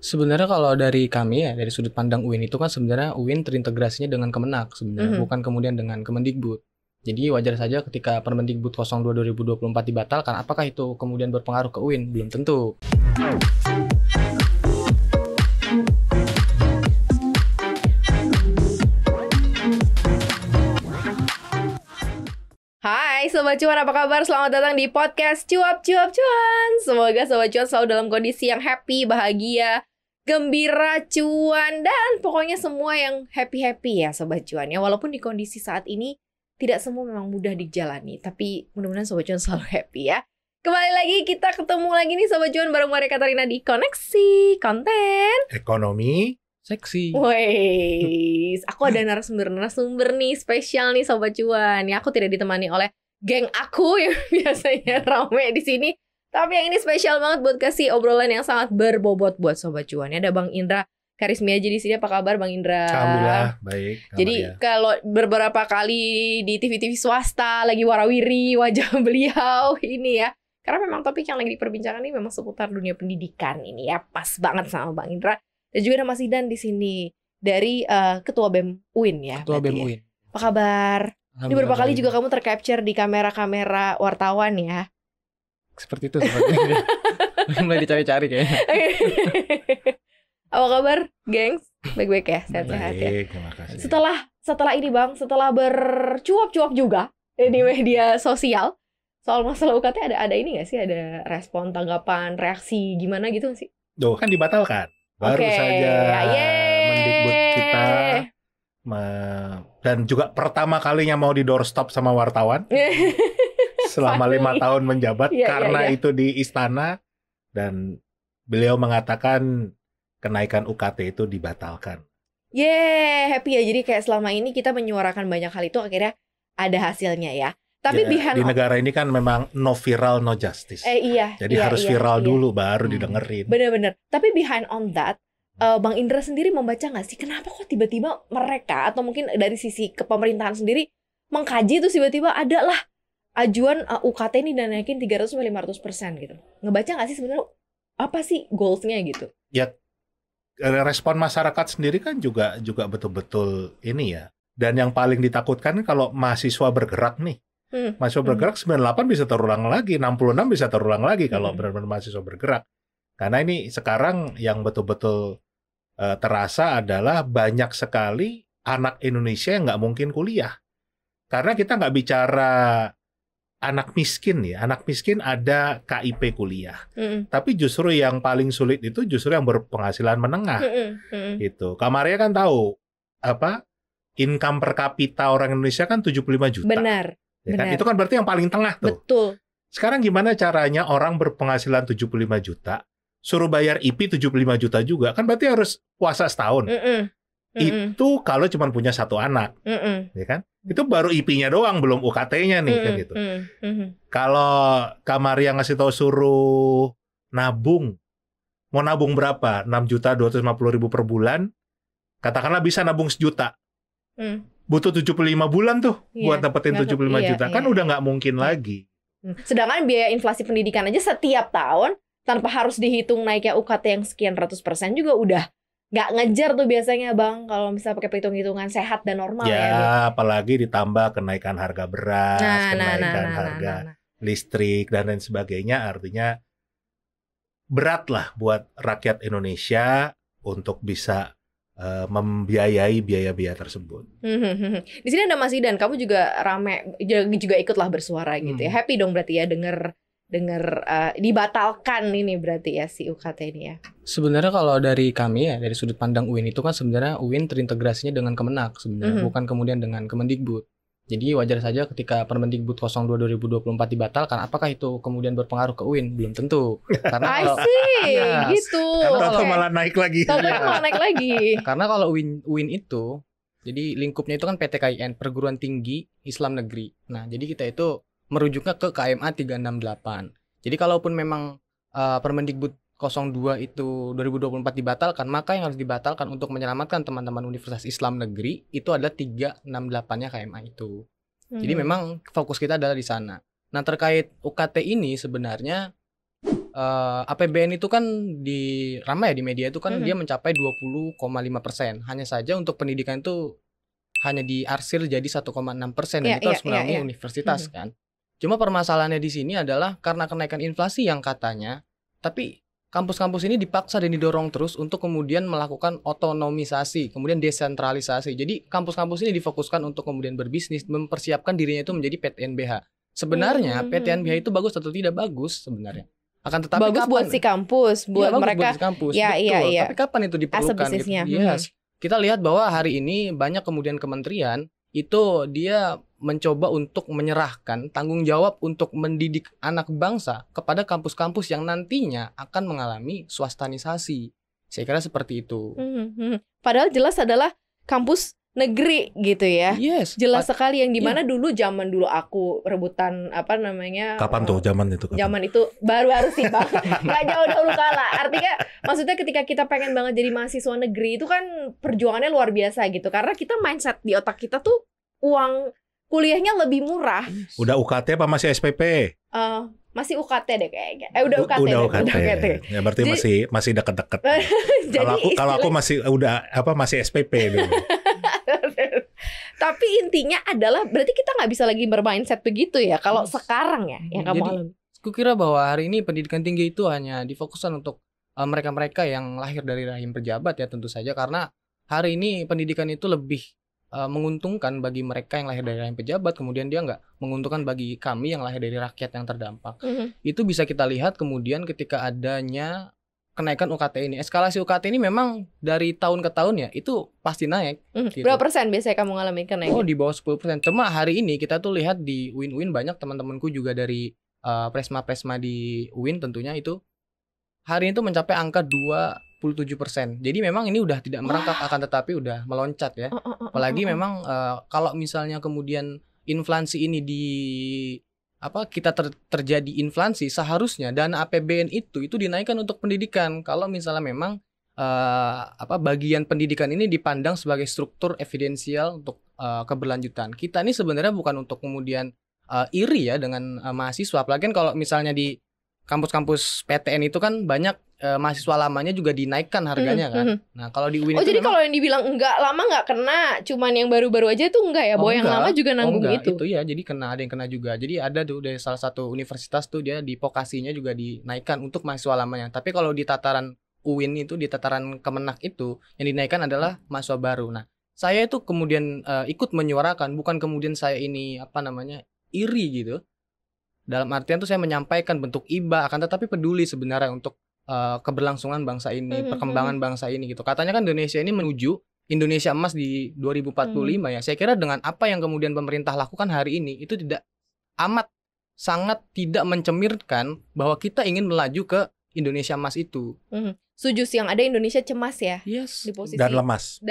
Sebenarnya kalau dari kami ya, dari sudut pandang UIN itu kan sebenarnya UIN terintegrasinya dengan Kemenak sebenarnya, bukan kemudian dengan Kemendikbud. Jadi wajar saja ketika Permendikbud 02 2024 dibatalkan, apakah itu kemudian berpengaruh ke UIN? Belum tentu. Hai Sobat Cuan, apa kabar? Selamat datang di podcast Cuap Cuap Cuan. Semoga Sobat Cuan selalu dalam kondisi yang happy, bahagia, gembira, cuan, dan pokoknya semua yang happy-happy ya Sobat Cuan ya. Walaupun di kondisi saat ini tidak semua memang mudah dijalani, tapi mudah-mudahan Sobat Cuan selalu happy ya. Kembali lagi, kita ketemu lagi nih Sobat Cuan bareng Maria Katarina di Koneksi Konten Ekonomi Seksi. Wes, aku ada narasumber nih spesial nih Sobat Cuan. Ya, aku tidak ditemani oleh geng aku yang biasanya rame di sini. Tapi yang ini spesial banget buat kasih obrolan yang sangat berbobot buat Sobat Cuan. Ya, ada Bang Indra Karismiaji di sini. Apa kabar Bang Indra? Alhamdulillah baik. Jadi kalau beberapa kali di TV-TV swasta lagi warawiri wajah beliau ini ya. Karena memang topik yang lagi diperbincangkan ini memang seputar dunia pendidikan ini ya. Pas banget sama Bang Indra. Dan juga ada Mas Idan di sini dari Ketua BEM UIN ya. Ketua BEM UIN. Apa kabar? Ini beberapa kali juga kamu tercapture di kamera-kamera wartawan ya. Seperti itu sepertinya. Mulai dicari-cari kayaknya. Apa kabar, gengs? Baik-baik ya, sehat-sehat ya. Baik, terima kasih. Setelah ini Bang, setelah bercuap-cuap juga di media sosial soal masalah UKT ada ini nggak sih? Ada respon, tanggapan, reaksi gimana gitu nggak sih? Tuh kan dibatalkan. Baru saja Mendikbud kita dan juga pertama kalinya mau di doorstop sama wartawan selama 5 tahun menjabat karena itu di istana, dan beliau mengatakan kenaikan UKT itu dibatalkan. Happy ya. Jadi kayak selama ini kita menyuarakan banyak hal itu akhirnya ada hasilnya ya. Tapi di negara ini kan memang no viral no justice. Jadi harus viral dulu baru didengerin. Bener-bener. Tapi behind on that, Bang Indra sendiri membaca nggak sih kenapa kok tiba-tiba mereka atau mungkin dari sisi kepemerintahan sendiri mengkaji itu tiba-tiba ada lah ajuan UKT ini dan naikin 300-500% gitu. Ngebaca nggak sih sebenarnya apa sih goalsnya gitu? Ya, respon masyarakat sendiri kan juga betul-betul ini ya. Dan yang paling ditakutkan kalau mahasiswa bergerak nih. Mahasiswa bergerak 98 bisa terulang lagi, 66 bisa terulang lagi kalau benar-benar mahasiswa bergerak. Karena ini sekarang yang betul-betul terasa adalah banyak sekali anak Indonesia yang nggak mungkin kuliah. Karena kita nggak bicara anak miskin ya. Anak miskin ada KIP kuliah. Tapi justru yang paling sulit itu justru yang berpenghasilan menengah. Gitu. Kamaria kan tahu income per kapita orang Indonesia kan 75 juta. Benar. Ya kan? Itu kan berarti yang paling tengah tuh. Betul. Sekarang gimana caranya orang berpenghasilan 75 juta, suruh bayar IP 75 juta juga, kan berarti harus puasa setahun. Itu kalau cuma punya satu anak, ya kan? Itu baru IP-nya doang, belum UKT-nya nih, kan gitu. Kalau Kamaria ngasih tahu suruh nabung, mau nabung berapa? 6.250.000 per bulan, katakanlah bisa nabung 1 juta. Butuh 75 bulan tuh buat dapetin 75 juta. Kan udah nggak mungkin lagi. Sedangkan biaya inflasi pendidikan aja setiap tahun tanpa harus dihitung naiknya UKT yang sekian ratus persen juga udah nggak ngejar tuh biasanya Bang. Kalau misalnya pakai perhitung-hitungan sehat dan normal ya. Apalagi ditambah kenaikan harga beras, kenaikan harga listrik dan lain sebagainya. Artinya berat lah buat rakyat Indonesia untuk bisa membiayai biaya-biaya tersebut. Di sini ada Mas Idan, kamu juga juga ikutlah bersuara gitu ya. Happy dong berarti ya denger dibatalkan ini berarti ya si UKT ini ya. Sebenarnya kalau dari kami ya, dari sudut pandang UIN itu kan sebenarnya UIN terintegrasinya dengan Kemenak sebenarnya, bukan kemudian dengan Kemendikbud. Jadi wajar saja ketika Permendikbud 02 2024 dibatalkan, apakah itu kemudian berpengaruh ke UIN? Belum tentu. Karena gitu. Karena malah naik lagi. Karena kalau UIN itu, jadi lingkupnya itu kan PTKIN, Perguruan Tinggi Islam Negeri. Nah, jadi kita itu merujuknya ke KMA 368. Jadi kalaupun memang Permendikbud 02 itu 2024 dibatalkan, maka yang harus dibatalkan untuk menyelamatkan teman-teman Universitas Islam Negeri itu adalah 368-nya KMA itu. Jadi memang fokus kita adalah di sana. Nah, terkait UKT ini sebenarnya APBN itu kan ramai ya di media itu kan dia mencapai 20,5%. Hanya saja untuk pendidikan itu hanya diarsir jadi 1,6%, dan itu harus melalui universitas kan. Cuma permasalahannya di sini adalah karena kenaikan inflasi yang katanya, tapi kampus-kampus ini dipaksa dan didorong terus untuk kemudian melakukan otonomisasi, kemudian desentralisasi. Jadi kampus-kampus ini difokuskan untuk kemudian berbisnis, mempersiapkan dirinya itu menjadi PTNBH. Sebenarnya PTNBH itu bagus atau tidak bagus sebenarnya? Akan tetapi bagus buat si kampus, buat mereka. Buat si kampus. Betul. Tapi kapan itu diperlukan gitu? Yes. Kita lihat bahwa hari ini banyak kemudian kementerian itu dia mencoba untuk menyerahkan tanggung jawab untuk mendidik anak bangsa kepada kampus-kampus yang nantinya akan mengalami swastanisasi. Saya kira seperti itu. Padahal jelas adalah kampus negeri gitu ya. Yes. Jelas sekali yang dimana dulu zaman dulu aku rebutan apa namanya. Kapan tuh zaman itu? Zaman itu baru sih Bang. Gak jauh dahulu kala. Artinya maksudnya ketika kita pengen banget jadi mahasiswa negeri itu kan perjuangannya luar biasa gitu. Karena kita mindset di otak kita tuh uang kuliahnya lebih murah. Udah UKT apa masih SPP? Masih UKT deh kayaknya. Udah UKT. Udah UKT. Ya berarti jadi, masih deket-deket. Kalau aku masih masih SPP dulu. Tapi intinya adalah berarti kita nggak bisa lagi bermindset begitu ya kalau sekarang ya yang kamu alami. Aku kira bahwa hari ini pendidikan tinggi itu hanya difokuskan untuk mereka-mereka yang lahir dari rahim pejabat ya tentu saja, karena hari ini pendidikan itu lebih menguntungkan bagi mereka yang lahir dari rahim pejabat, kemudian dia nggak menguntungkan bagi kami yang lahir dari rakyat yang terdampak. Itu bisa kita lihat kemudian ketika adanya kenaikan UKT ini. Eskalasi UKT ini memang dari tahun ke tahun ya, itu pasti naik. Gitu. Berapa persen biasanya kamu ngalamin kenaikan? Oh, di bawah 10%. Cuma hari ini kita tuh lihat di UIN banyak teman-temanku juga dari presma-presma di UIN tentunya itu hari itu mencapai angka 27%. Jadi memang ini udah tidak merangkak, akan tetapi udah meloncat ya. Apalagi memang kalau misalnya kemudian inflasi ini terjadi inflasi, seharusnya dana APBN itu dinaikkan untuk pendidikan. Kalau misalnya memang bagian pendidikan ini dipandang sebagai struktur evidensial untuk keberlanjutan. Kita ini sebenarnya bukan untuk kemudian iri ya dengan mahasiswa. Apalagi kan kalau misalnya di kampus-kampus PTN itu kan banyak mahasiswa lamanya juga dinaikkan harganya kan. Nah kalau di UIN jadi kalau yang dibilang enggak lama enggak kena, cuman yang baru-baru aja itu enggak ya, bahwa yang lama juga nanggung itu. Itu ya, jadi ada yang kena juga. Jadi ada tuh dari salah satu universitas tuh dia di vokasinya juga dinaikkan untuk mahasiswa lamanya. Tapi kalau di tataran UIN itu, di tataran Kemenak itu yang dinaikkan adalah mahasiswa baru. Nah saya itu kemudian ikut menyuarakan, bukan kemudian saya ini iri gitu. Dalam artian tuh saya menyampaikan bentuk iba, akan tetapi peduli sebenarnya untuk keberlangsungan bangsa ini, perkembangan bangsa ini gitu. Katanya kan Indonesia ini menuju Indonesia emas di 2045 ya. Saya kira dengan apa yang kemudian pemerintah lakukan hari ini itu sangat tidak mencemirkan bahwa kita ingin melaju ke Indonesia emas itu. Setuju sih, yang ada Indonesia cemas ya. Yes. Di posisi dan lemas.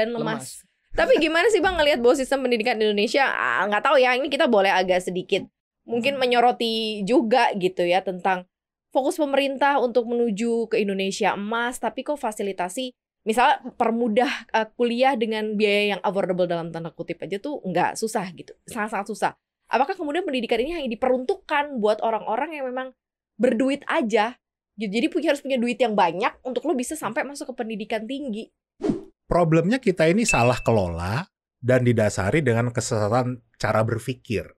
Tapi gimana sih Bang ngelihat bahwa sistem pendidikan Indonesia nggak tahu ya, ini kita boleh agak sedikit mungkin menyoroti juga gitu ya tentang fokus pemerintah untuk menuju ke Indonesia emas, tapi kok fasilitasi misalnya permudah kuliah dengan biaya yang affordable dalam tanda kutip aja tuh nggak, susah gitu, sangat-sangat susah. Apakah kemudian pendidikan ini hanya diperuntukkan buat orang-orang yang memang berduit aja gitu? Jadi harus punya duit yang banyak untuk lo bisa sampai masuk ke pendidikan tinggi. Problemnya kita ini salah kelola dan didasari dengan kesesatan cara berpikir.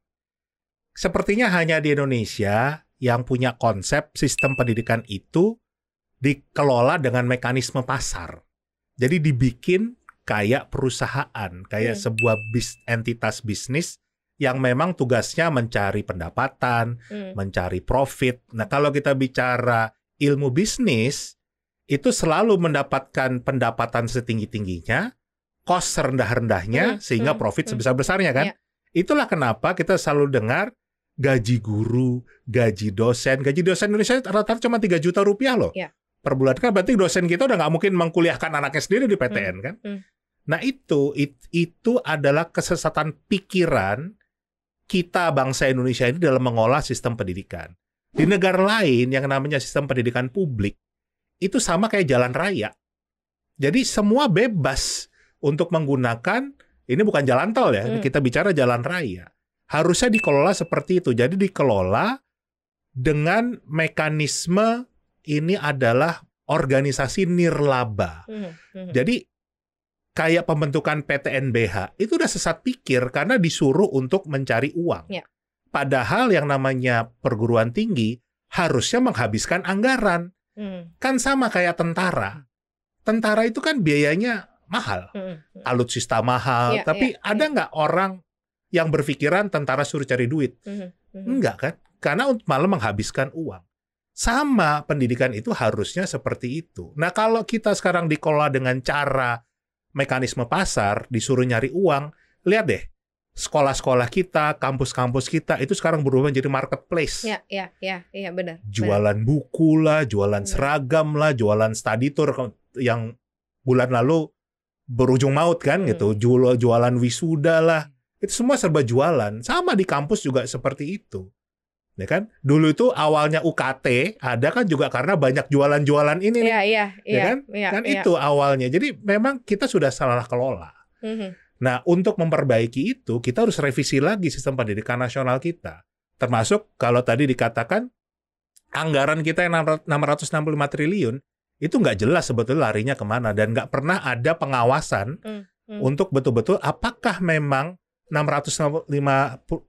Sepertinya hanya di Indonesia yang punya konsep sistem pendidikan itu dikelola dengan mekanisme pasar. Jadi dibikin kayak perusahaan, kayak sebuah entitas bisnis yang memang tugasnya mencari pendapatan, mencari profit. Nah, kalau kita bicara ilmu bisnis, itu selalu mendapatkan pendapatan setinggi-tingginya, cost serendah-rendahnya, sehingga profit sebesar-besarnya kan. Itulah kenapa kita selalu dengar gaji guru, gaji dosen. Gaji dosen Indonesia rata-rata cuma 3 juta rupiah loh. Per bulan, kan berarti dosen kita udah nggak mungkin mengkuliahkan anaknya sendiri di PTN kan. Nah itu adalah kesesatan pikiran kita bangsa Indonesia ini dalam mengolah sistem pendidikan. Di negara lain yang namanya sistem pendidikan publik, itu sama kayak jalan raya. Jadi semua bebas untuk menggunakan, ini bukan jalan tol ya, kita bicara jalan raya. Harusnya dikelola seperti itu. Jadi dikelola dengan mekanisme ini adalah organisasi nirlaba. Jadi kayak pembentukan PTNBH itu udah sesat pikir karena disuruh untuk mencari uang. Ya. Padahal yang namanya perguruan tinggi harusnya menghabiskan anggaran. Kan sama kayak tentara. Tentara itu kan biayanya mahal. Alutsista mahal. Tapi ada nggak orang yang berpikiran tentara suruh cari duit? Enggak kan? Karena malah menghabiskan uang. Sama pendidikan itu harusnya seperti itu. Nah kalau kita sekarang dikelola dengan cara mekanisme pasar, disuruh nyari uang, lihat deh, sekolah-sekolah kita, kampus-kampus kita, itu sekarang berubah menjadi marketplace. Iya, benar. Jualan buku lah, jualan seragam lah, jualan study tour yang bulan lalu berujung maut kan gitu, jualan wisuda lah, itu semua serba jualan. Sama di kampus juga seperti itu. Ya kan? Dulu itu awalnya UKT ada kan juga karena banyak jualan-jualan ini. Iya. Kan itu awalnya. Jadi memang kita sudah salah kelola. Nah, untuk memperbaiki itu kita harus revisi lagi sistem pendidikan nasional kita. Termasuk kalau tadi dikatakan anggaran kita yang 665 triliun itu nggak jelas sebetulnya larinya kemana dan nggak pernah ada pengawasan untuk betul-betul apakah memang 665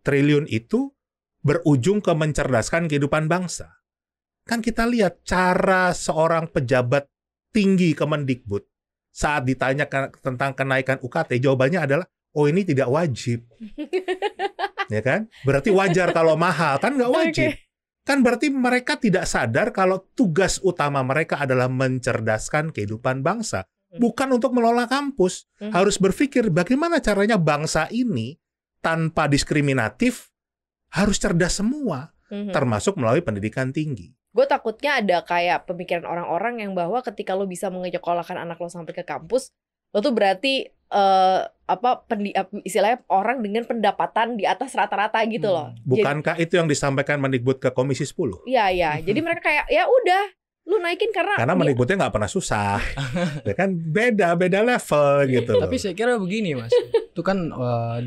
triliun itu berujung ke mencerdaskan kehidupan bangsa. Kan kita lihat cara seorang pejabat tinggi Kemendikbud saat ditanya tentang kenaikan UKT, jawabannya adalah, oh ini tidak wajib. Ya kan? Berarti wajar kalau mahal, kan nggak wajib. Kan berarti mereka tidak sadar kalau tugas utama mereka adalah mencerdaskan kehidupan bangsa. Bukan untuk mengelola kampus. Harus berpikir bagaimana caranya bangsa ini tanpa diskriminatif harus cerdas semua, termasuk melalui pendidikan tinggi. Gue takutnya ada kayak pemikiran orang-orang yang bahwa ketika lo bisa menyekolahkan anak lo sampai ke kampus, lo tuh berarti istilahnya orang dengan pendapatan di atas rata-rata gitu loh. Bukankah itu yang disampaikan Mendikbud ke Komisi 10? Iya. Jadi mereka kayak ya udah, lu naikin karena Mendikbudnya nggak pernah susah. Ya kan beda level gitu. Tapi saya kira begini Mas, itu kan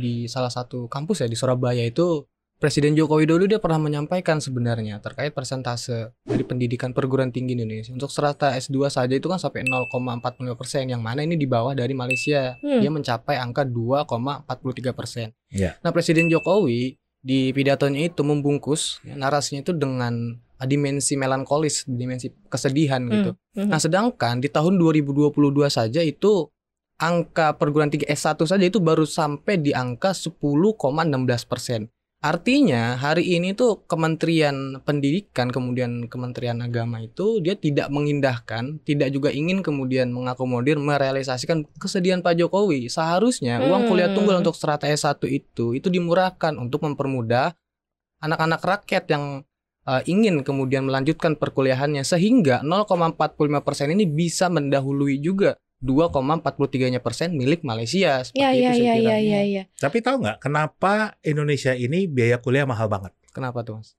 di salah satu kampus ya di Surabaya itu Presiden Joko Widodo dia pernah menyampaikan sebenarnya terkait persentase dari pendidikan perguruan tinggi Indonesia. Untuk strata S2 saja itu kan sampai 0,45%, yang mana ini di bawah dari Malaysia. Dia mencapai angka 2,43%. Yeah. Nah, Presiden Jokowi di pidatonya itu membungkus narasinya itu dengan dimensi melankolis, dimensi kesedihan gitu. Nah, sedangkan di tahun 2022 saja itu angka perguruan tinggi S1 saja itu baru sampai di angka 10,16%. Artinya hari ini tuh Kementerian Pendidikan kemudian Kementerian Agama itu dia tidak mengindahkan, tidak juga ingin kemudian mengakomodir, merealisasikan kesedihan Pak Jokowi. Seharusnya uang kuliah tunggal untuk strata S1 itu dimurahkan untuk mempermudah anak-anak rakyat yang ingin kemudian melanjutkan perkuliahannya sehingga 0,45% ini bisa mendahului juga 2,43% milik Malaysia. Iya. Tapi tahu nggak kenapa Indonesia ini biaya kuliah mahal banget? Kenapa tuh Mas?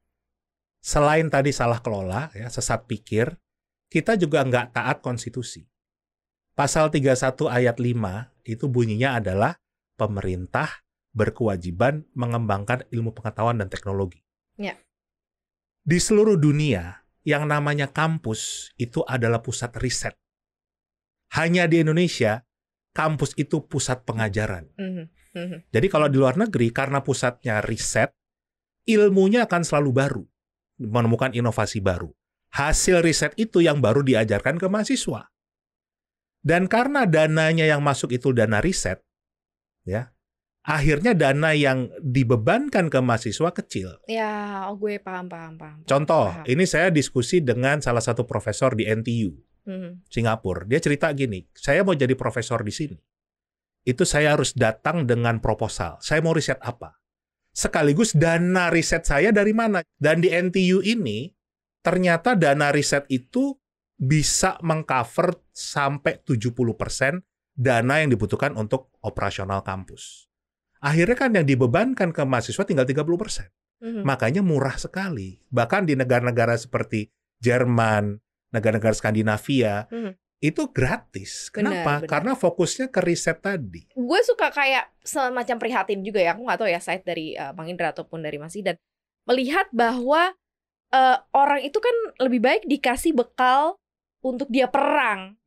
Selain tadi salah kelola, ya, sesat pikir, kita juga nggak taat konstitusi. Pasal 31 ayat 5 itu bunyinya adalah pemerintah berkewajiban mengembangkan ilmu pengetahuan dan teknologi. Ya. Di seluruh dunia, yang namanya kampus itu adalah pusat riset. Hanya di Indonesia, kampus itu pusat pengajaran. Jadi kalau di luar negeri, karena pusatnya riset, ilmunya akan selalu baru. Menemukan inovasi baru. Hasil riset itu yang baru diajarkan ke mahasiswa. Dan karena dananya yang masuk itu dana riset, ya, akhirnya dana yang dibebankan ke mahasiswa kecil. Ya, gue paham. Contoh, ini saya diskusi dengan salah satu profesor di NTU. Singapura. Dia cerita gini, saya mau jadi profesor di sini. Itu saya harus datang dengan proposal. Saya mau riset apa? Sekaligus dana riset saya dari mana? Dan di NTU ini, ternyata dana riset itu bisa mengcover sampai 70% dana yang dibutuhkan untuk operasional kampus. Akhirnya kan yang dibebankan ke mahasiswa tinggal 30%. Makanya murah sekali. Bahkan di negara-negara seperti Jerman, negara-negara Skandinavia, itu gratis. Kenapa? Benar. Karena fokusnya ke riset tadi. Gue suka kayak semacam prihatin juga ya. Aku nggak tahu ya side dari Bang Indra ataupun dari Mas Idan. Melihat bahwa orang itu kan lebih baik dikasih bekal untuk dia perang.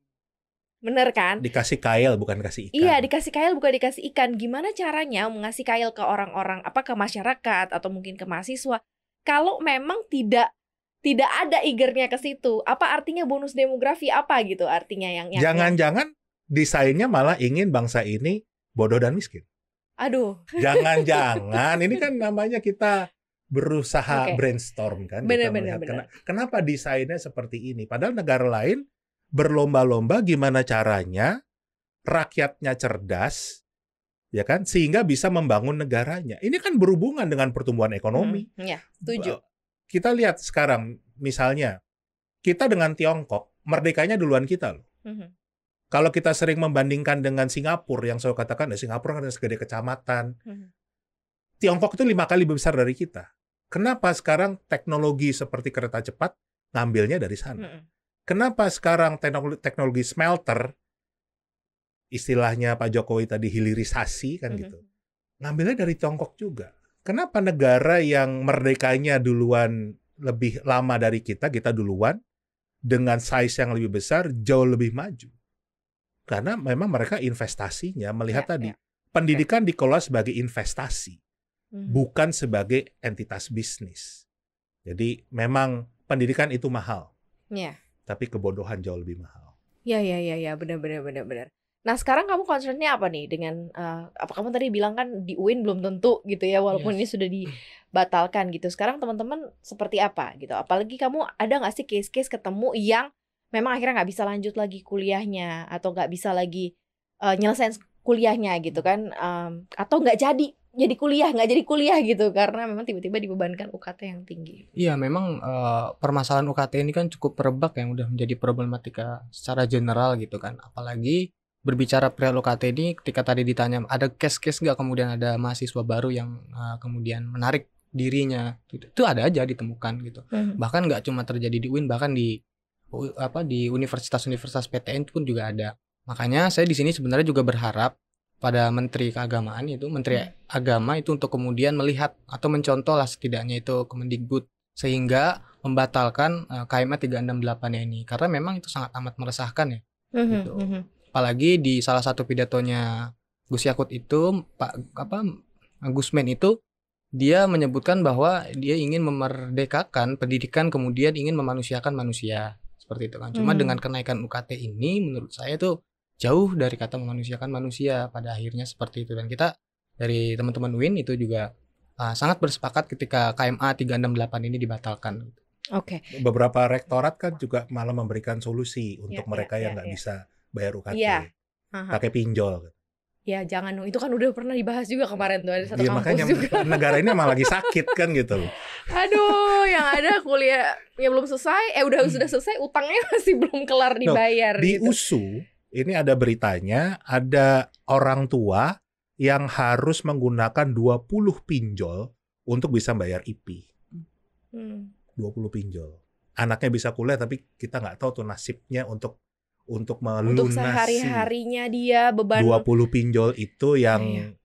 Bener kan? Dikasih kail bukan kasih ikan. Iya, dikasih kail bukan dikasih ikan. Gimana caranya mengasih kail ke orang-orang, ke masyarakat atau mungkin ke mahasiswa, kalau memang tidak ada eagernya ke situ? Apa artinya bonus demografi apa gitu artinya yang Jangan-jangan desainnya malah ingin bangsa ini bodoh dan miskin. Aduh. Jangan-jangan ini kan namanya kita berusaha brainstorm kan. Bener. Kenapa desainnya seperti ini? Padahal negara lain berlomba-lomba gimana caranya rakyatnya cerdas, ya kan, sehingga bisa membangun negaranya. Ini kan berhubungan dengan pertumbuhan ekonomi. Ya, setuju. Kita lihat sekarang, misalnya kita dengan Tiongkok, merdekanya duluan kita loh. Kalau kita sering membandingkan dengan Singapura, yang saya katakan, Singapura kan segede kecamatan. Tiongkok itu 5 kali lebih besar dari kita. Kenapa sekarang teknologi seperti kereta cepat ngambilnya dari sana? Kenapa sekarang teknologi smelter, istilahnya Pak Jokowi tadi hilirisasi kan gitu, ngambilnya dari Tiongkok juga. Kenapa negara yang merdekanya duluan lebih lama dari kita duluan, dengan size yang lebih besar, jauh lebih maju? Karena memang mereka investasinya melihat pendidikan dikelola sebagai investasi, bukan sebagai entitas bisnis. Jadi memang pendidikan itu mahal. Tapi kebodohan jauh lebih mahal. Ya, benar. Nah, sekarang kamu concernnya apa nih dengan apa kamu tadi bilang kan di UIN belum tentu gitu ya, walaupun ini sudah dibatalkan gitu. Sekarang teman-teman seperti apa gitu? Apalagi kamu ada nggak sih case-case ketemu yang memang akhirnya nggak bisa lanjut lagi kuliahnya atau nggak bisa lagi nyelesain kuliahnya gitu kan? Atau nggak jadi kuliah gitu karena memang tiba-tiba dibebankan UKT yang tinggi. Iya, memang permasalahan UKT ini kan cukup merebak yang udah menjadi problematika secara general gitu kan. Apalagi berbicara perihal UKT ini, ketika tadi ditanya ada case-case nggak kemudian ada mahasiswa baru yang kemudian menarik dirinya, itu ada aja ditemukan gitu. Bahkan nggak cuma terjadi di UIN, bahkan di universitas-universitas PTN pun juga ada. Makanya saya di sini sebenarnya juga berharap pada Menteri Keagamaan itu, Menteri Agama itu untuk kemudian melihat atau mencontoh lah setidaknya itu Kemendikbud sehingga membatalkan KMA 368 ini karena memang itu sangat amat meresahkan ya. Gitu. Apalagi di salah satu pidatonya Gus Yakut itu Gusmen itu dia menyebutkan bahwa dia ingin memerdekakan pendidikan kemudian ingin memanusiakan manusia seperti itu kan. Cuma dengan kenaikan UKT ini menurut saya tuh jauh dari kata memanusiakan manusia pada akhirnya seperti itu. Dan kita dari teman-teman UIN itu juga sangat bersepakat ketika KMA 368 ini dibatalkan. Beberapa rektorat kan juga malah memberikan solusi untuk mereka yang nggak bisa bayar UKT. Pakai pinjol. Ya jangan, itu kan udah pernah dibahas juga kemarin tuh ada satu kampus makanya juga. Negara ini malah lagi sakit kan gitu loh. Aduh, yang ada kuliah yang belum selesai, sudah selesai, utangnya masih belum kelar dibayar. Di gitu. USU ini ada beritanya, ada orang tua yang harus menggunakan 20 pinjol untuk bisa bayar IP. 20 pinjol. Anaknya bisa kuliah tapi kita nggak tahu tuh nasibnya untuk melunasi. Untuk sehari-harinya dia beban 20 pinjol itu yang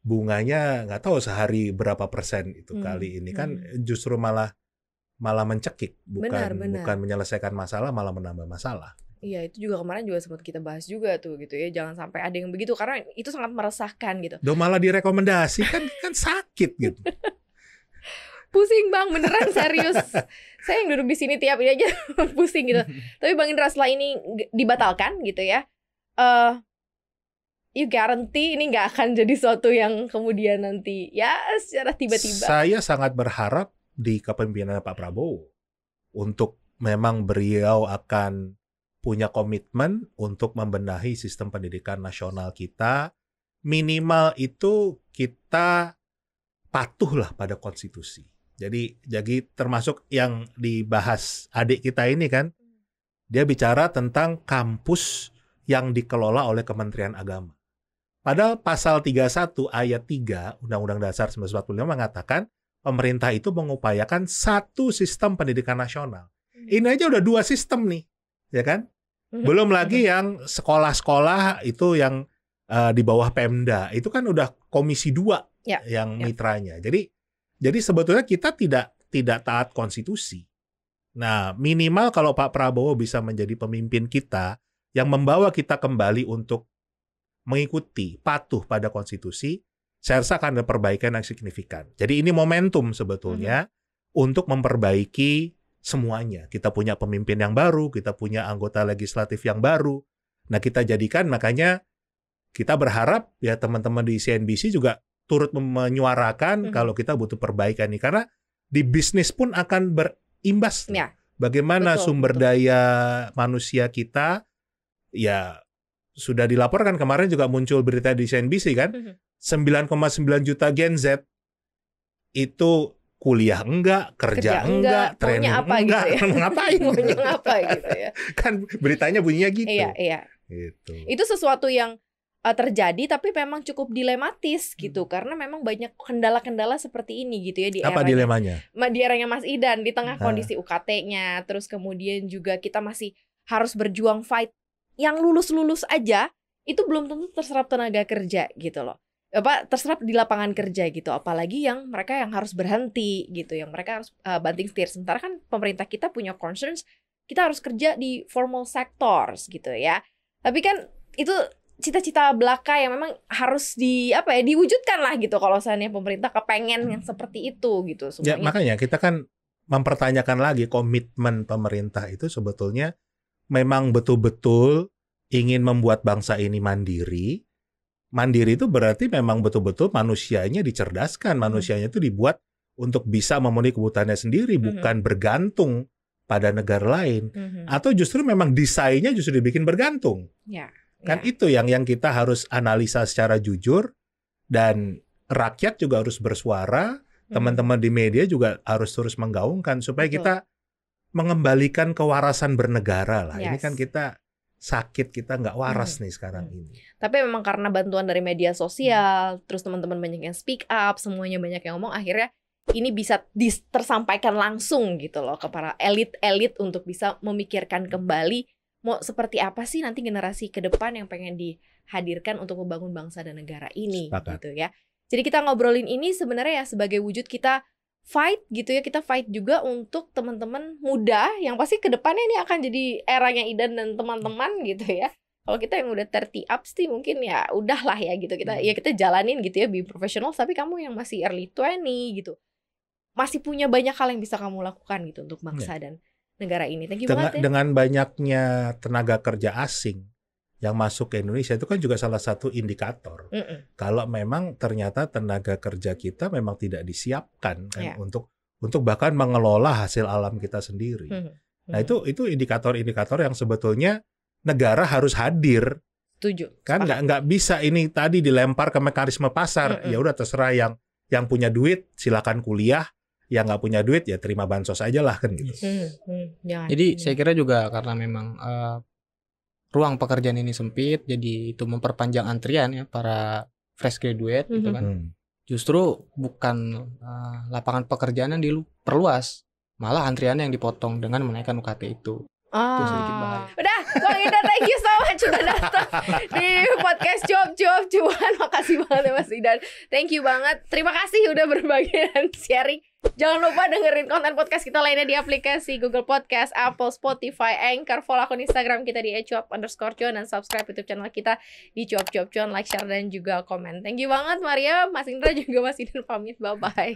bunganya nggak tahu sehari berapa persen itu kali ini kan justru malah mencekik, bukan menyelesaikan masalah, malah menambah masalah. Iya, itu juga kemarin juga sempat kita bahas juga tuh gitu ya. Jangan sampai ada yang begitu karena itu sangat meresahkan gitu. Malah direkomendasi kan sakit gitu. Pusing Bang, beneran serius. Saya yang duduk di sini tiap ini aja pusing gitu. Tapi Bang Indra setelah ini dibatalkan gitu ya. You guarantee ini nggak akan jadi sesuatu yang kemudian nanti ya secara tiba-tiba. Saya sangat berharap di kepemimpinan Pak Prabowo untuk memang beliau akan punya komitmen untuk membenahi sistem pendidikan nasional kita. Minimal itu kita patuhlah pada konstitusi. Jadi termasuk yang dibahas adik kita ini kan, dia bicara tentang kampus yang dikelola oleh Kementerian Agama. Padahal pasal 31 ayat 3 Undang-Undang Dasar 1945 mengatakan pemerintah itu mengupayakan satu sistem pendidikan nasional. Ini aja udah 2 sistem nih, ya kan? Belum lagi yang sekolah-sekolah itu yang di bawah Pemda, itu kan udah komisi 2 yang mitranya. Jadi sebetulnya kita tidak taat konstitusi. Nah, minimal kalau Pak Prabowo bisa menjadi pemimpin kita yang membawa kita kembali untuk mengikuti, patuh pada konstitusi, saya rasa akan ada perbaikan yang signifikan. Jadi ini momentum sebetulnya untuk memperbaiki semuanya. Kita punya pemimpin yang baru, kita punya anggota legislatif yang baru. Nah, kita jadikan, makanya kita berharap ya teman-teman di CNBC juga turut menyuarakan kalau kita butuh perbaikan nih. Karena di bisnis pun akan berimbas. Ya. Bagaimana sumber daya manusia kita, ya sudah dilaporkan kemarin juga muncul berita di CNBC kan, 9,9 juta Gen Z itu kuliah enggak, kerja enggak, training apa enggak, gitu ya. ngapain? Maunya apa gitu ya. Kan beritanya bunyinya gitu. Iya. Gitu. Itu sesuatu yang terjadi tapi memang cukup dilematis gitu karena memang banyak kendala-kendala seperti ini gitu ya di Apa dilemanya? Di eranya Mas Idan di tengah kondisi UKT-nya, terus kemudian juga kita masih harus berjuang fight yang lulus-lulus aja itu belum tentu terserap tenaga kerja gitu loh. Terserap di lapangan kerja gitu, apalagi yang mereka yang harus berhenti gitu, yang mereka harus banting setir. Sementara kan pemerintah kita punya concerns, kita harus kerja di formal sectors gitu ya. Tapi kan itu cita-cita belaka yang memang harus diwujudkan lah gitu kalau misalnya pemerintah kepengen yang seperti itu gitu semuanya. Ya makanya kita kan mempertanyakan lagi komitmen pemerintah itu sebetulnya memang betul-betul ingin membuat bangsa ini mandiri. Mandiri itu berarti memang betul-betul manusianya dicerdaskan, manusianya itu dibuat untuk bisa memenuhi kebutuhannya sendiri, bukan bergantung pada negara lain. Atau justru memang desainnya justru dibikin bergantung. Kan itu yang kita harus analisa secara jujur, dan rakyat juga harus bersuara, teman-teman di media juga harus terus menggaungkan supaya kita mengembalikan kewarasan bernegara lah. Ini kan kita sakit, kita nggak waras nih sekarang ini. Tapi memang karena bantuan dari media sosial, terus teman-teman banyak yang speak up, semuanya banyak yang ngomong, akhirnya ini bisa tersampaikan langsung gitu loh ke para elit-elit untuk bisa memikirkan kembali mau seperti apa sih nanti generasi ke depan yang pengen dihadirkan untuk membangun bangsa dan negara ini. Gitu ya. Jadi kita ngobrolin ini sebenarnya ya sebagai wujud kita fight gitu ya, kita fight juga untuk teman-teman muda yang pasti ke depannya ini akan jadi eranya Idan dan teman-teman gitu ya. Kalau kita yang udah 30 up sih mungkin ya udahlah ya gitu. Kita jalanin gitu ya, be professional, tapi kamu yang masih early 20 gitu. Masih punya banyak hal yang bisa kamu lakukan gitu untuk bangsa dan negara ini. Thank you banget ya. Dengan banyaknya tenaga kerja asing yang masuk ke Indonesia itu kan juga salah satu indikator. Kalau memang ternyata tenaga kerja kita memang tidak disiapkan kan untuk bahkan mengelola hasil alam kita sendiri. Nah, itu indikator-indikator yang sebetulnya negara harus hadir. Setuju. Kan nggak bisa ini tadi dilempar ke mekanisme pasar. Ya udah terserah yang punya duit silakan kuliah. Yang nggak punya duit ya terima bansos aja lah kan gitu. Jadi saya kira juga karena memang ruang pekerjaan ini sempit, jadi itu memperpanjang antrian ya para fresh graduate gitu kan. Justru bukan lapangan pekerjaan yang diperluas, malah antrian yang dipotong dengan menaikkan UKT itu. Itu sedikit bahaya. Udah, Bang Idan, thank you so much udah datang di podcast Cuap-Cuap-Cuan. Makasih banget ya Mas Idan. Thank you banget. Terima kasih udah berbagi dan sharing. Jangan lupa dengerin konten podcast kita lainnya di aplikasi Google Podcast, Apple, Spotify, Anchor. Follow akun Instagram kita di @cuap_cuan dan subscribe YouTube channel kita di Cuap-Cuap-Cuan. Like, share dan juga komen. Thank you banget Maria, Mas Indra juga Mas Idan pamit. Bye bye.